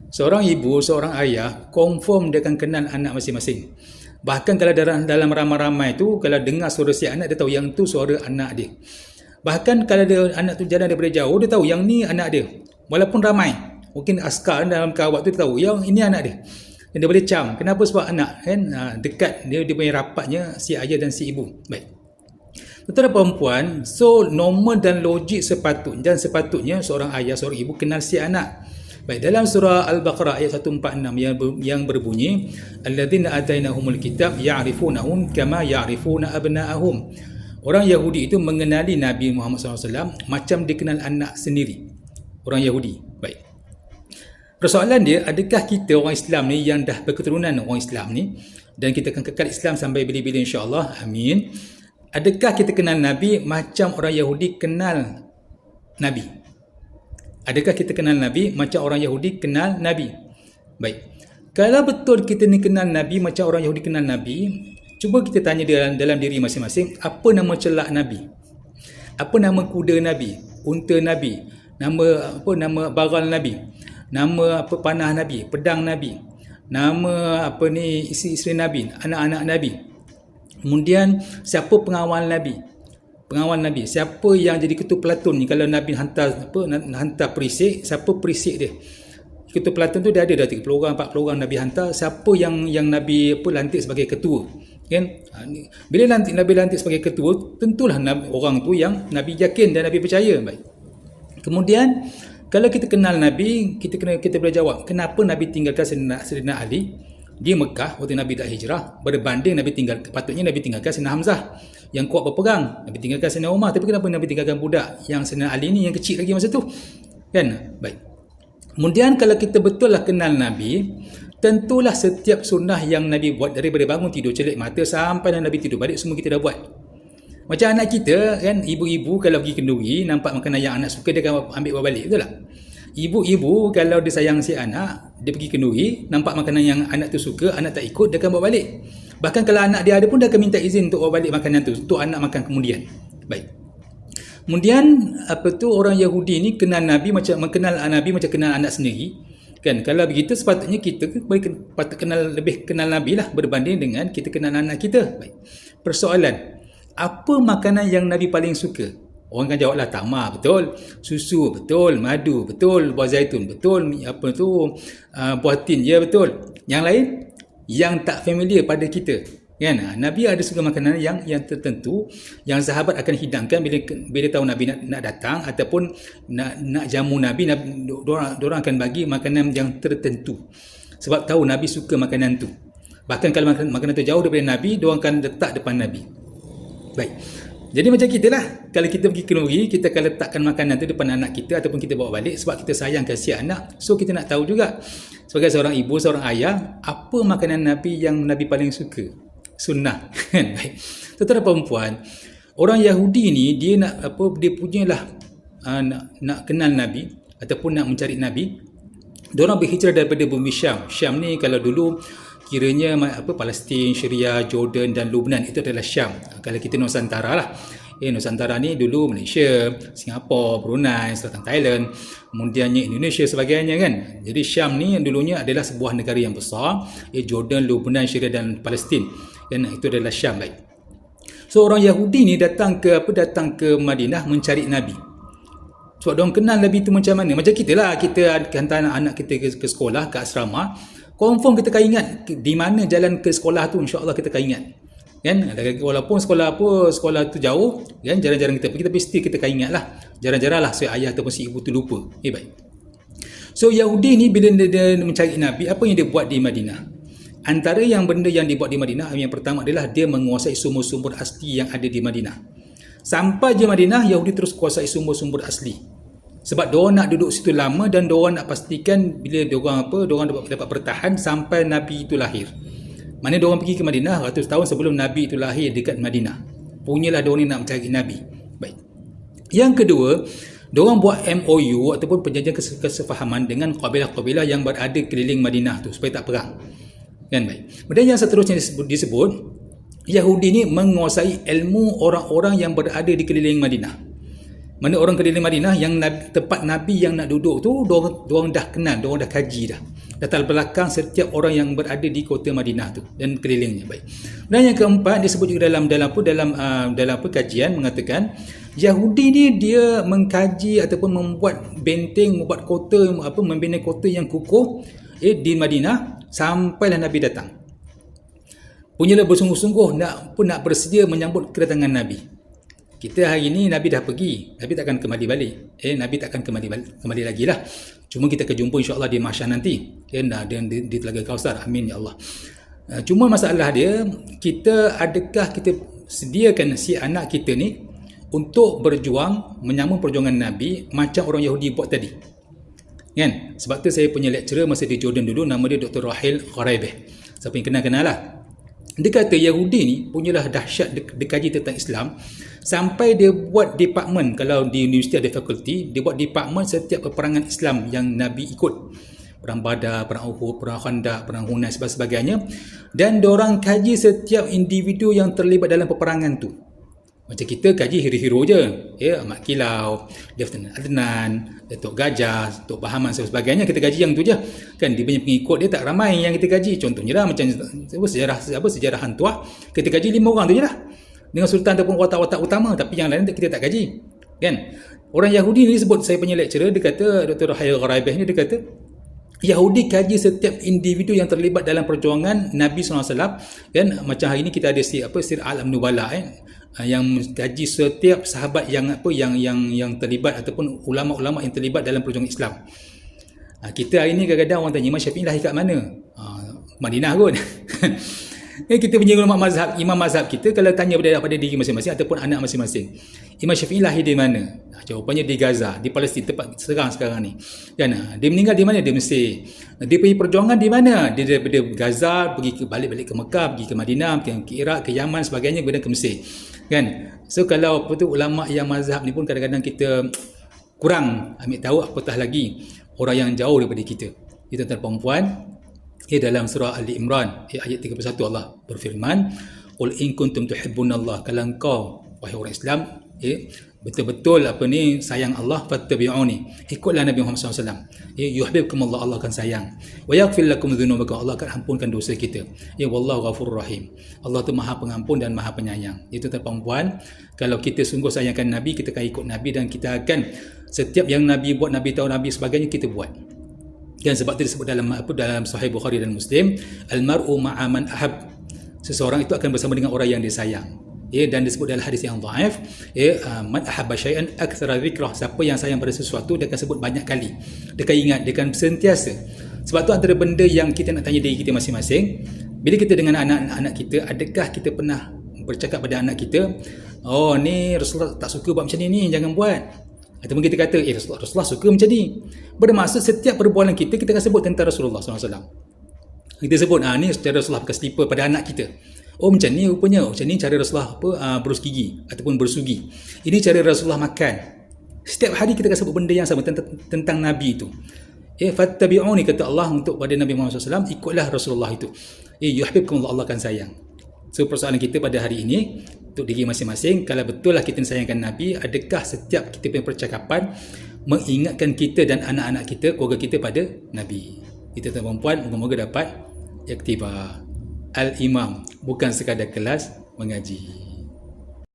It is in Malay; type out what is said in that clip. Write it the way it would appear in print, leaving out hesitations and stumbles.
Seorang ibu, seorang ayah, confirm dia akan kenal anak masing-masing. Bahkan kalau dalam ramai-ramai tu, kalau dengar suara si anak, dia tahu yang tu suara anak dia. Bahkan kalau anak tu jalan daripada jauh, dia tahu yang ni anak dia. Walaupun ramai, mungkin askar dalam kawat tu, dia tahu yang ini anak dia. Dan dia boleh cam. Kenapa? Sebab anak kan dekat, dia punya rapatnya si ayah dan si ibu. Baik. Tentara perempuan, so normal dan logik sepatutnya seorang ayah, seorang ibu kenal si anak. Baik, dalam surah Al-Baqarah ayat 146 yang berbunyi, alladzina atainahumul kitab ya'rifunahum kama ya'rifuna abna'ahum. Orang Yahudi itu mengenali Nabi Muhammad SAW macam dia kenal anak sendiri. Orang Yahudi. Baik. Persoalan dia, adakah kita orang Islam ni yang dah berketurunan orang Islam ni, dan kita akan kekal Islam sampai bila-bila insya-Allah, amin. Adakah kita kenal Nabi macam orang Yahudi kenal Nabi? Adakah kita kenal Nabi macam orang Yahudi kenal Nabi? Baik. Kalau betul kita ni kenal Nabi macam orang Yahudi kenal Nabi, cuba kita tanya dalam diri masing-masing, apa nama celak Nabi? Apa nama kuda Nabi? Unta Nabi? Nama baral Nabi? Nama panah Nabi? Pedang Nabi? Nama isteri-isteri Nabi? Anak-anak Nabi? Kemudian siapa pengawal Nabi? Pengawal Nabi. Siapa yang jadi ketua pelatun ni kalau Nabi hantar perisik, siapa perisik dia? Ketua pelatun tu dia ada dah 30 orang, 40 orang Nabi hantar, siapa yang Nabi lantik sebagai ketua? Kan? Bila Nabi lantik sebagai ketua, tentulah orang tu yang Nabi yakin dan Nabi percaya. Baik. Kemudian kalau kita kenal Nabi, kita boleh jawab, kenapa Nabi tinggalkan Sayyidina Ali di Mekah waktu Nabi dah hijrah berbanding patutnya Nabi tinggalkan Sayyidina Hamzah yang kuat berperang, Nabi tinggalkan Sayyidina Umar, tapi kenapa Nabi tinggalkan budak yang Sayyidina Ali ni yang kecil lagi masa tu? Kan? Baik. Kemudian kalau kita betul lah kenal Nabi, tentulah setiap sunnah yang Nabi buat daripada bangun tidur, celik mata sampai Nabi tidur balik, semua kita dah buat. Macam anak kita kan, ibu-ibu kalau pergi kenduri nampak makanan yang anak suka, dia akan ambil bawa balik, betul tak? Ibu-ibu kalau dia sayang si anak, dia pergi kenduri, nampak makanan yang anak tu suka, anak tak ikut, dia akan bawa balik. Bahkan kalau anak dia ada pun, dia akan minta izin untuk bawa balik makanan tu, untuk anak makan kemudian. Baik. Kemudian orang Yahudi ni kenal Nabi macam kenal anak sendiri. Kan, kalau begitu sepatutnya kita lebih kenal Nabi lah berbanding dengan kita kenal anak kita. Baik. Persoalan, apa makanan yang Nabi paling suka? Orang kan jawablah tamar, betul. Susu, betul. Madu, betul. Buah zaitun, betul. Buah tin, ya betul. Yang lain, yang tak familiar pada kita. Kan? Nabi ada suka makanan yang tertentu, yang sahabat akan hidangkan bila tahu Nabi nak datang, ataupun nak jamu Nabi, diorang akan bagi makanan yang tertentu. Sebab tahu Nabi suka makanan tu. Bahkan kalau makanan tu jauh daripada Nabi, diorang akan letak depan Nabi. Baik. Jadi macam kita lah, kalau kita pergi kenduri, kita akan letakkan makanan tu depan anak kita ataupun kita bawa balik sebab kita sayang kasih anak. So kita nak tahu juga sebagai seorang ibu, seorang ayah, apa makanan Nabi yang Nabi paling suka? Sunnah. Baik. Tentara perempuan, orang Yahudi ni dia nak nak kenal Nabi ataupun nak mencari Nabi. Diorang berhijrah daripada bumi Syam. Syam ni kalau dulu kiranya Palestin, Syria, Jordan dan Lebanon, itu adalah Syam. Kalau kita Nusantara lah. Nusantara ni dulu Malaysia, Singapura, Brunei, Selatan Thailand, kemudiannya Indonesia sebagainya kan. Jadi Syam ni dulunya adalah sebuah negara yang besar, Jordan, Lebanon, Syria dan Palestin. Dan itu adalah Syam. Baik. So orang Yahudi ni datang ke Madinah mencari Nabi. Sebab diorang kenal Nabi tu macam mana. Macam kita lah, kita hantar anak kita ke sekolah, ke asrama, confirm kita akan ingat di mana jalan ke sekolah tu, insya-Allah kita akan ingat. Kan? Walaupun sekolah tu jauh, kan, jarang-jarang kita pergi, tapi still kita akan ingat lah. Jarang-jarang lah si ayah ataupun si ibu tu lupa. Baik. So Yahudi ni bila dia mencari Nabi, apa yang dia buat di Madinah? Antara benda yang dibuat di Madinah, yang pertama adalah dia menguasai sumber-sumber asli yang ada di Madinah. Sampai je Madinah, Yahudi terus kuasai sumber-sumber asli. Sebab diorang nak duduk situ lama dan diorang nak pastikan bila diorang dapat bertahan sampai Nabi itu lahir. Mana diorang pergi ke Madinah ratus tahun sebelum Nabi itu lahir dekat Madinah. Punyalah diorang ni nak mencari Nabi. Baik. Yang kedua, diorang buat MOU ataupun perjanjian kesefahaman dengan kabilah-kabilah yang berada keliling Madinah tu supaya tak perang. Kan, baik. Kemudian yang seterusnya disebut Yahudi ni menguasai ilmu orang-orang yang berada di keliling Madinah. Mana orang keliling Madinah yang tempat Nabi yang nak duduk tu, diorang dah kenal, diorang dah kaji dah. latar belakang setiap orang yang berada di kota Madinah tu dan kelilingnya. Baik. Dan yang keempat disebut juga dalam kajian mengatakan Yahudi ni dia mengkaji ataupun membuat benteng, membuat kota, membina kota yang kukuh di Madinah sampailah Nabi datang. Punyalah bersungguh-sungguh nak bersedia menyambut kedatangan Nabi. Kita hari ni Nabi dah pergi, Nabi takkan kembali balik. Nabi takkan kembali lagi lah. Cuma kita akan jumpa insya-Allah di mahsyar nanti. Dan di Telaga Kausar. Amin ya Allah. Cuma masalah dia, adakah kita sediakan si anak kita ni untuk berjuang menyambung perjuangan Nabi macam orang Yahudi buat tadi. Kan? Sebab tu saya punya lecturer masa di Jordan dulu, nama dia Dr. Rahil Gharaibeh. Siapa yang kenal-kenal lah. Dia kata Yahudi ni punyalah dahsyat dia kaji tentang Islam sampai dia buat department. Kalau di universiti ada fakulti, dia buat department setiap peperangan Islam yang Nabi ikut. Perang Badar, Perang Uhud, Perang Khandaq, Perang Hunain dan sebagainya. Dan diorang kaji setiap individu yang terlibat dalam peperangan tu. Macam kita kaji hero-hero je. Ahmad Kilau, Lieutenant Adnan, Datuk Gajah, Datuk Bahaman dan sebagainya. Kita kaji yang tu je. Kan dia punya pengikut dia tak ramai yang kita kaji. Contohnya lah macam sejarah Hantuah. Kita kaji 5 orang tu je lah. Dengan sultan ataupun watak-watak utama, tapi yang lain kita tak kaji. Kan? Orang Yahudi ni sebut, saya punya lecturer, dia kata, Dr. Rahil Gharaibeh ni, dia kata Yahudi kaji setiap individu yang terlibat dalam perjuangan Nabi SAW. Kan? Macam hari ni kita ada Sir Alam Nubala yang kaji setiap sahabat yang terlibat ataupun ulama-ulama yang terlibat dalam perjuangan Islam. Kita hari ni kadang-kadang orang tanya Imam Syafi'i lahir kat mana? Madinah kot. Kita punya imam mazhab kita, kalau tanya pada diri masing-masing ataupun anak masing-masing, Imam Syafi'i lahir di mana? Jawapannya di Gaza, di Palestin, tempat sekarang ni. Dan dia meninggal di mana? Di Mesir. Dia pergi perjuangan di mana? Dia daripada Gaza balik ke Mekah, pergi ke Madinah, ke Iraq, ke Yaman sebagainya, kemudian ke Mesir. Kan? So kalau ulama yang mazhab ni pun kadang-kadang kita kurang ambil tahu, apatah lagi orang yang jauh daripada kita. Kita tuan perempuan, dalam surah Ali Imran ayat 31 Allah berfirman, qul in kuntum tuhibbunallah, kalau engkau wahai orang Islam betul-betul sayang Allah, fattabi'uni, ikutlah Nabi Muhammad SAW, yuhibbukum Allah, Allah akan sayang, wa yaghfir lakum dzunubakum, Allah akan ampunkan dosa kita, wallahu ghafurur rahim, Allah tu Maha Pengampun dan Maha Penyayang. Itu perempuan, kalau kita sungguh sayangkan Nabi, kita akan ikut Nabi dan kita akan setiap yang Nabi buat, Nabi tahu, Nabi sebagainya, kita buat. Dan sebab itu disebut dalam Sahih Bukhari dan Muslim, al-mar'u ma'a man ahab, seseorang itu akan bersama dengan orang yang dia sayang. Dan disebut dalam hadis yang dhaif, man ahabba syai'an aktsara dzikrah, siapa yang sayang pada sesuatu dia akan sebut banyak kali, dia akan ingat, dia akan sentiasa. Sebab tu antara benda yang kita nak tanya diri kita masing-masing, bila kita dengan anak-anak kita, adakah kita pernah bercakap pada anak kita, ni Rasulullah tak suka buat macam ni, jangan buat. Ataupun kita kata, Rasulullah suka macam ni. Bermaksud setiap perbualan kita akan sebut tentang Rasulullah SAW. Kita sebut, ni cara Rasulullah pakai slipper pada anak kita. Macam ni rupanya. Macam ni cara Rasulullah berus gigi ataupun bersugi. Ini cara Rasulullah makan. Setiap hari kita akan sebut benda yang sama tentang Nabi itu. Fattabi'uni, kata Allah untuk pada Nabi Muhammad SAW, ikutlah Rasulullah itu. Yuhibbukum Allah, Allah akan sayang. So persoalan kita pada hari ini, untuk diri masing-masing, kalau betullah kita sayangkan Nabi, adakah setiap kita punya percakapan mengingatkan kita dan anak-anak kita, keluarga kita pada Nabi? Kita tuan-puan, moga-moga dapat iktibar. Al-Imam bukan sekadar kelas mengaji.